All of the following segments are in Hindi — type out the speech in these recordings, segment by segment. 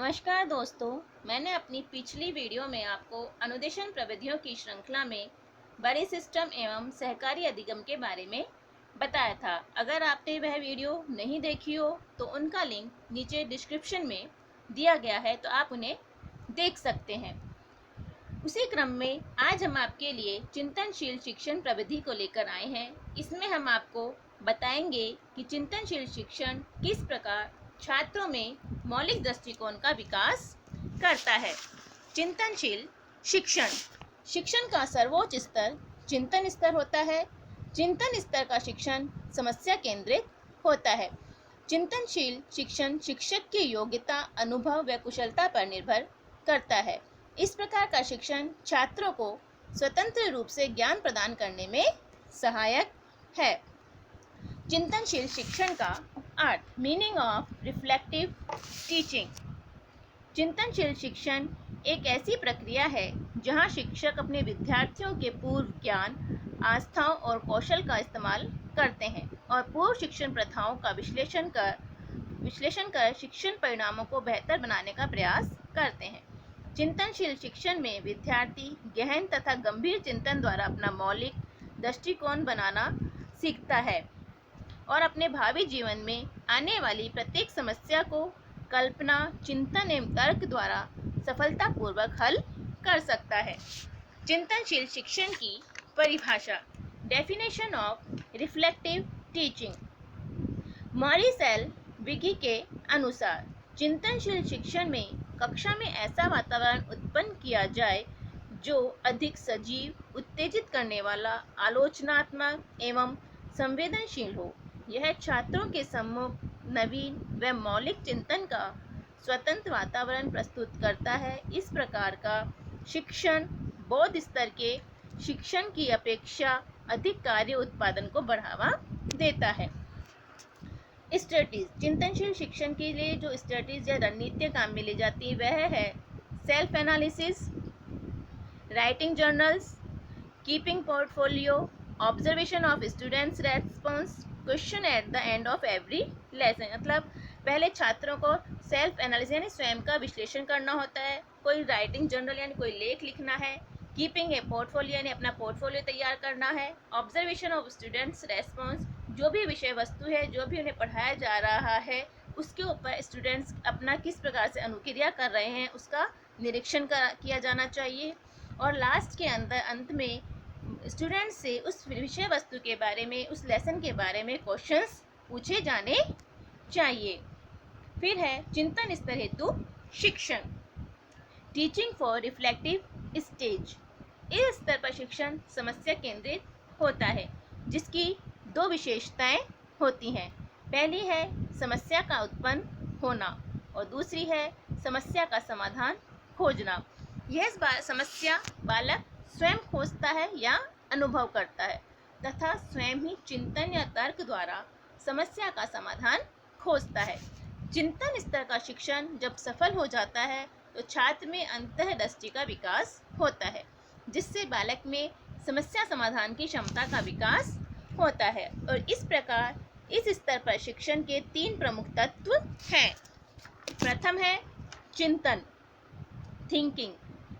नमस्कार दोस्तों, मैंने अपनी पिछली वीडियो में आपको अनुदेशन प्रविधियों की श्रृंखला में बड़े सिस्टम एवं सहकारी अधिगम के बारे में बताया था। अगर आपने वह वीडियो नहीं देखी हो तो उनका लिंक नीचे डिस्क्रिप्शन में दिया गया है, तो आप उन्हें देख सकते हैं। उसी क्रम में आज हम आपके लिए चिंतनशील शिक्षण प्रविधि को लेकर आए हैं। इसमें हम आपको बताएंगे कि चिंतनशील शिक्षण किस प्रकार छात्रों में मौलिक दृष्टिकोण का विकास करता है। चिंतनशील शिक्षण शिक्षण का सर्वोच्च स्तर चिंतन स्तर होता है। चिंतन स्तर का शिक्षण समस्या केंद्रित होता है। चिंतनशील शिक्षण शिक्षक की योग्यता, अनुभव व कुशलता पर निर्भर करता है। इस प्रकार का शिक्षण छात्रों को स्वतंत्र रूप से ज्ञान प्रदान करने में सहायक है। चिंतनशील शिक्षण का अर्थ, मीनिंग ऑफ रिफ्लेक्टिव टीचिंग। चिंतनशील शिक्षण एक ऐसी प्रक्रिया है जहां शिक्षक अपने विद्यार्थियों के पूर्व ज्ञान, आस्थाओं और कौशल का इस्तेमाल करते हैं और पूर्व शिक्षण प्रथाओं का विश्लेषण कर शिक्षण परिणामों को बेहतर बनाने का प्रयास करते हैं। चिंतनशील शिक्षण में विद्यार्थी गहन तथा गंभीर चिंतन द्वारा अपना मौलिक दृष्टिकोण बनाना सीखता है और अपने भावी जीवन में आने वाली प्रत्येक समस्या को कल्पना, चिंतन एवं तर्क द्वारा सफलतापूर्वक हल कर सकता है। चिंतनशील शिक्षण की परिभाषा, definition of reflective teaching. Morris L विगी के अनुसार चिंतनशील शिक्षण में कक्षा में ऐसा वातावरण उत्पन्न किया जाए जो अधिक सजीव, उत्तेजित करने वाला, आलोचनात्मक एवं संवेदनशील हो। यह छात्रों के सम्मुख नवीन व मौलिक चिंतन का स्वतंत्र वातावरण प्रस्तुत करता है। इस प्रकार का शिक्षण बौद्ध स्तर के शिक्षण की अपेक्षा अधिक कार्य उत्पादन को बढ़ावा देता है। स्ट्रेटजीज, चिंतनशील शिक्षण के लिए जो स्ट्रेटजीज या रणनीतियाँ काम में ली जाती है वह है self analysis, writing journals, keeping portfolio, observation of students response, question at the end of every lesson. मतलब पहले छात्रों को सेल्फ एनालिसिस यानी स्वयं का विश्लेषण करना होता है, कोई राइटिंग जर्नल यानी कोई लेख लिखना है, कीपिंग ए पोर्टफोलियो यानी अपना पोर्टफोलियो तैयार करना है, ऑब्जर्वेशन ऑफ स्टूडेंट्स रेस्पॉन्स, जो भी विषय वस्तु है, जो भी उन्हें पढ़ाया जा रहा है उसके ऊपर स्टूडेंट्स अपना किस प्रकार से अनुक्रिया कर रहे हैं उसका निरीक्षण किया जाना चाहिए। और लास्ट के अंत में स्टूडेंट्स से उस विषय वस्तु के बारे में, उस लेसन के बारे में क्वेश्चंस पूछे जाने चाहिए। फिर है चिंतन स्तर हेतु शिक्षण, टीचिंग फॉर रिफ्लेक्टिव स्टेज। इस स्तर पर शिक्षण समस्या केंद्रित होता है जिसकी दो विशेषताएं होती हैं। पहली है समस्या का उत्पन्न होना और दूसरी है समस्या का समाधान खोजना। यह समस्या बालक स्वयं खोजता है या अनुभव करता है तथा स्वयं ही चिंतन या तर्क द्वारा समस्या का समाधान खोजता है। चिंतन स्तर का शिक्षण जब सफल हो जाता है तो छात्र में अंतर्दृष्टि का विकास होता है जिससे बालक में समस्या समाधान की क्षमता का विकास होता है। और इस प्रकार इस स्तर पर शिक्षण के तीन प्रमुख तत्व हैं। प्रथम है चिंतन, थिंकिंग,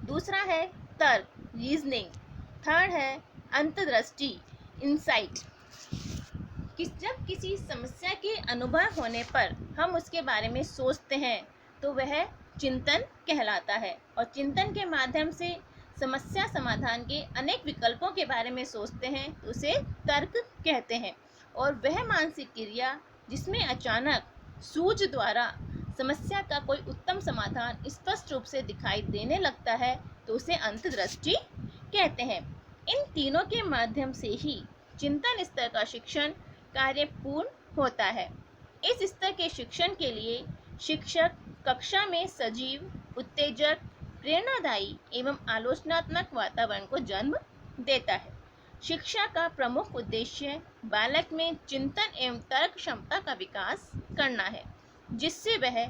दूसरा है तर्क, रीजनिंग, थर्ड है अंतर्दृष्टि, इंसाइट। जब किसी समस्या के अनुभव होने पर हम उसके बारे में सोचते हैं तो वह चिंतन कहलाता है और चिंतन के माध्यम से समस्या समाधान के अनेक विकल्पों के बारे में सोचते हैं तो उसे तर्क कहते हैं। और वह मानसिक क्रिया जिसमें अचानक सूझ द्वारा समस्या का कोई उत्तम समाधान स्पष्ट रूप से दिखाई देने लगता है तो उसे अंतर्दृष्टि कहते हैं। इन तीनों के माध्यम से ही चिंतन स्तर का शिक्षण कार्य पूर्ण होता है। इस स्तर के शिक्षण के लिए शिक्षक कक्षा में सजीव, उत्तेजक, प्रेरणादायी एवं आलोचनात्मक वातावरण को जन्म देता है। शिक्षा का प्रमुख उद्देश्य बालक में चिंतन एवं तर्क क्षमता का विकास करना है जिससे वह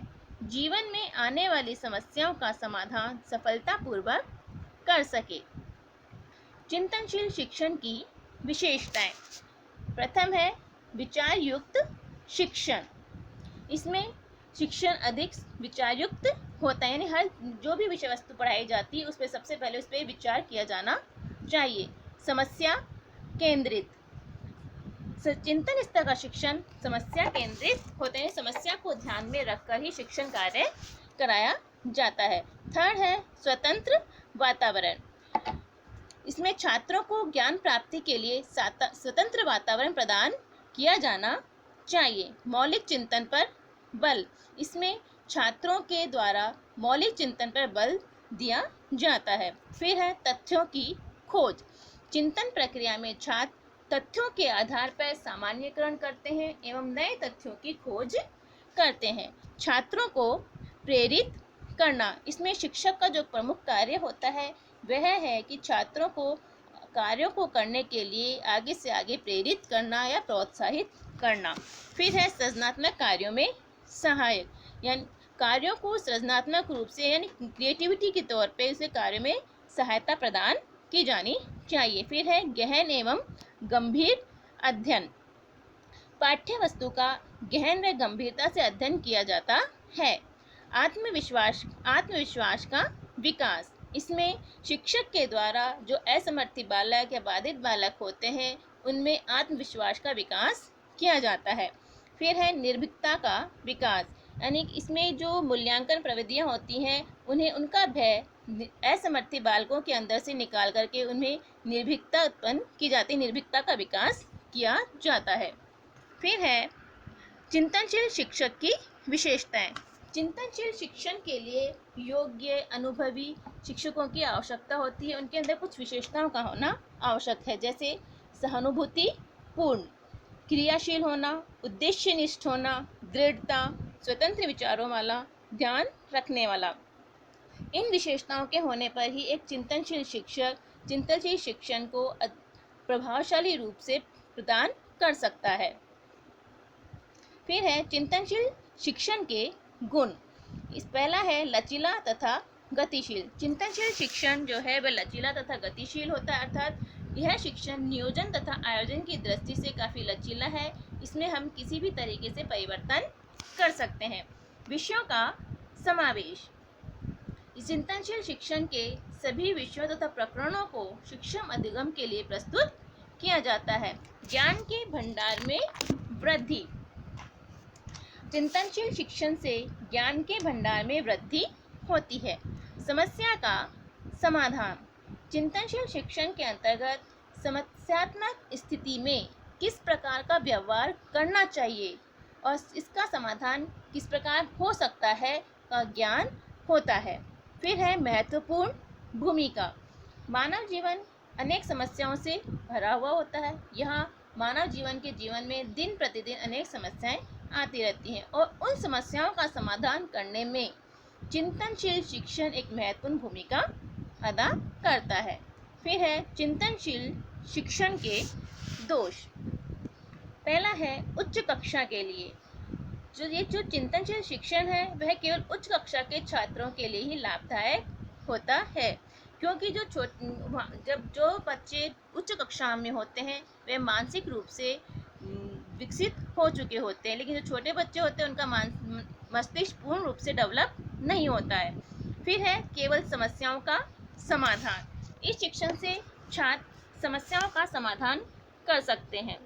जीवन में आने वाली समस्याओं का समाधान सफलतापूर्वक कर सके। चिंतनशील शिक्षण की विशेषताएं, प्रथम है विचार युक्त शिक्षण। इसमें शिक्षण अधिक विचार युक्त होता है, यानी हर जो भी विषय वस्तु पढ़ाई जाती है उस पर सबसे पहले उस पर विचार किया जाना चाहिए। समस्या केंद्रित, चिंतन स्तर का शिक्षण समस्या केंद्रित होते हैं, समस्या को ध्यान में रखकर ही शिक्षण कार्य कराया जाता है। थर्ड है स्वतंत्र वातावरण, इसमें छात्रों को ज्ञान प्राप्ति के लिए स्वतंत्र वातावरण प्रदान किया जाना चाहिए। मौलिक चिंतन पर बल, इसमें छात्रों के द्वारा मौलिक चिंतन पर बल दिया जाता है। फिर है तथ्यों की खोज, चिंतन प्रक्रिया में छात्र तथ्यों के आधार पर सामान्यीकरण करते हैं एवं नए तथ्यों की खोज करते हैं। छात्रों को प्रेरित करना, इसमें शिक्षक का जो प्रमुख कार्य होता है वह है कि छात्रों को कार्यों को करने के लिए आगे से आगे प्रेरित करना या प्रोत्साहित करना। फिर है सृजनात्मक कार्यों में सहायक, यानी कार्यों को सृजनात्मक रूप से यानी क्रिएटिविटी के तौर पे उसे कार्य में सहायता प्रदान की जानी चाहिए। फिर है गहन एवं गंभीर अध्ययन, पाठ्य वस्तु का गहन व गंभीरता से अध्ययन किया जाता है। आत्मविश्वास का विकास, इसमें शिक्षक के द्वारा जो असमर्थ बालक या बाधित बालक होते हैं उनमें आत्मविश्वास का विकास किया जाता है। फिर है निर्भीकता का विकास, यानी इसमें जो मूल्यांकन प्रविधियां होती हैं उन्हें उनका भय असमर्थ बालकों के अंदर से निकाल करके उन्हें निर्भीकता उत्पन्न की जाती है, निर्भीकता का विकास किया जाता है। फिर है चिंतनशील शिक्षक की विशेषताएं, चिंतनशील शिक्षण के लिए योग्य अनुभवी शिक्षकों की आवश्यकता होती है, उनके अंदर कुछ विशेषताओं का होना आवश्यक है, जैसे सहानुभूति पूर्ण, क्रियाशील होना, उद्देश्यनिष्ठ होना, दृढ़ता, स्वतंत्र विचारों वाला, ध्यान रखने वाला। इन विशेषताओं के होने पर ही एक चिंतनशील शिक्षक चिंतनशील शिक्षण को प्रभावशाली रूप से प्रदान कर सकता है। फिर है चिंतनशील शिक्षण के गुण, इस पहला है लचीला तथा गतिशील, चिंतनशील शिक्षण जो है वह लचीला तथा गतिशील होता है, अर्थात यह शिक्षण नियोजन तथा आयोजन की दृष्टि से काफ़ी लचीला है, इसमें हम किसी भी तरीके से परिवर्तन कर सकते हैं। विषयों का समावेश, चिंतनशील शिक्षण के सभी विषयों तथा प्रकरणों को शिक्षण अधिगम के लिए प्रस्तुत किया जाता है। ज्ञान के भंडार में वृद्धि, चिंतनशील शिक्षण से ज्ञान के भंडार में वृद्धि होती है। समस्या का समाधान, चिंतनशील शिक्षण के अंतर्गत समस्यात्मक स्थिति में किस प्रकार का व्यवहार करना चाहिए और इसका समाधान किस प्रकार हो सकता है का ज्ञान होता है। फिर है महत्वपूर्ण भूमिका, मानव जीवन अनेक समस्याओं से भरा हुआ होता है, यहाँ मानव जीवन में दिन प्रतिदिन अनेक समस्याएं आती रहती हैं और उन समस्याओं का समाधान करने में चिंतनशील शिक्षण एक महत्वपूर्ण भूमिका अदा करता है। फिर है चिंतनशील शिक्षण के दोष, पहला है उच्च कक्षा के लिए, जो चिंतनशील शिक्षण है वह केवल उच्च कक्षा के छात्रों के लिए ही लाभदायक होता है, क्योंकि जो बच्चे उच्च कक्षा में होते हैं वे मानसिक रूप से विकसित हो चुके होते हैं, लेकिन जो छोटे बच्चे होते हैं उनका मस्तिष्क पूर्ण रूप से डेवलप नहीं होता है। फिर है केवल समस्याओं का समाधान, इस शिक्षण से छात्र समस्याओं का समाधान कर सकते हैं।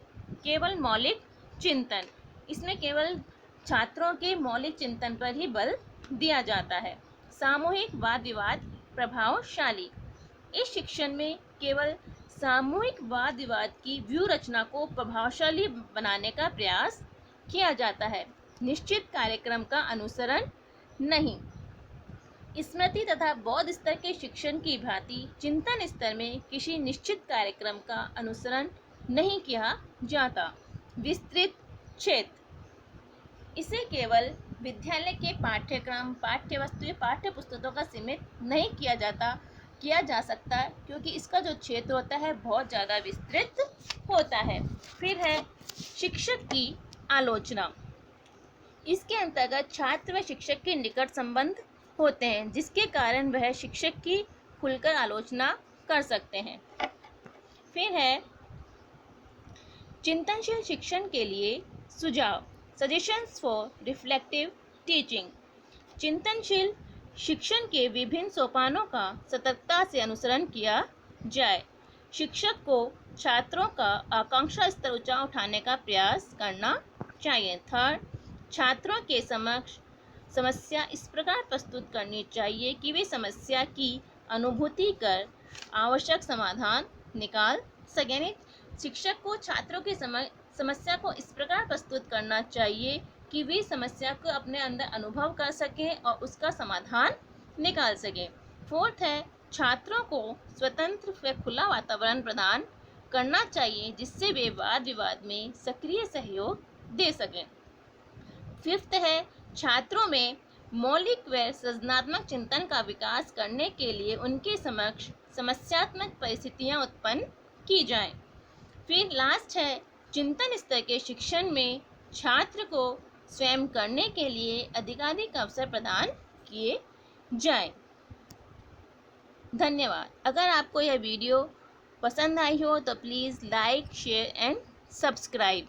केवल मौलिक चिंतन, इसमें केवल छात्रों के मौलिक चिंतन पर ही बल दिया जाता है। सामूहिक वाद विवाद प्रभावशाली, इस शिक्षण में केवल सामूहिक वाद विवाद की व्यूह रचना को प्रभावशाली बनाने का प्रयास किया जाता है, निश्चित कार्यक्रम का अनुसरण नहीं। स्मृति तथा बौद्ध स्तर के शिक्षण की भांति चिंतन स्तर में किसी निश्चित कार्यक्रम का अनुसरण नहीं किया जाता। विस्तृत क्षेत्र, इसे केवल विद्यालय के पाठ्यक्रम, पाठ्यवस्तु या पाठ्य पुस्तकों का सीमित नहीं किया जा सकता, क्योंकि इसका जो क्षेत्र होता है बहुत ज़्यादा विस्तृत होता है। फिर है शिक्षक की आलोचना, इसके अंतर्गत छात्र व शिक्षक के निकट संबंध होते हैं, जिसके कारण वह शिक्षक की खुलकर आलोचना कर सकते हैं। फिर है चिंतनशील शिक्षण के लिए सुझाव, सजेशंस फॉर रिफ्लेक्टिव टीचिंग, चिंतनशील शिक्षण के विभिन्न सोपानों का सतर्कता से अनुसरण किया जाए। शिक्षक को छात्रों का आकांक्षा स्तर ऊंचा उठाने का प्रयास करना चाहिए। थर्ड, छात्रों के समक्ष समस्या इस प्रकार प्रस्तुत करनी चाहिए कि वे समस्या की अनुभूति कर आवश्यक समाधान निकाल सकें। शिक्षक को छात्रों की समस्या को इस प्रकार प्रस्तुत करना चाहिए कि वे समस्या को अपने अंदर अनुभव कर सकें और उसका समाधान निकाल सकें। फोर्थ है, छात्रों को स्वतंत्र व खुला वातावरण प्रदान करना चाहिए जिससे वे वाद विवाद में सक्रिय सहयोग दे सकें। फिफ्थ है, छात्रों में मौलिक व सृजनात्मक चिंतन का विकास करने के लिए उनके समक्ष समस्यात्मक परिस्थितियां उत्पन्न की जाएं। फिर लास्ट है, चिंतन स्तर के शिक्षण में छात्र को स्वयं करने के लिए अधिकाधिक अवसर प्रदान किए जाएं। धन्यवाद। अगर आपको यह वीडियो पसंद आई हो तो please like, share and subscribe.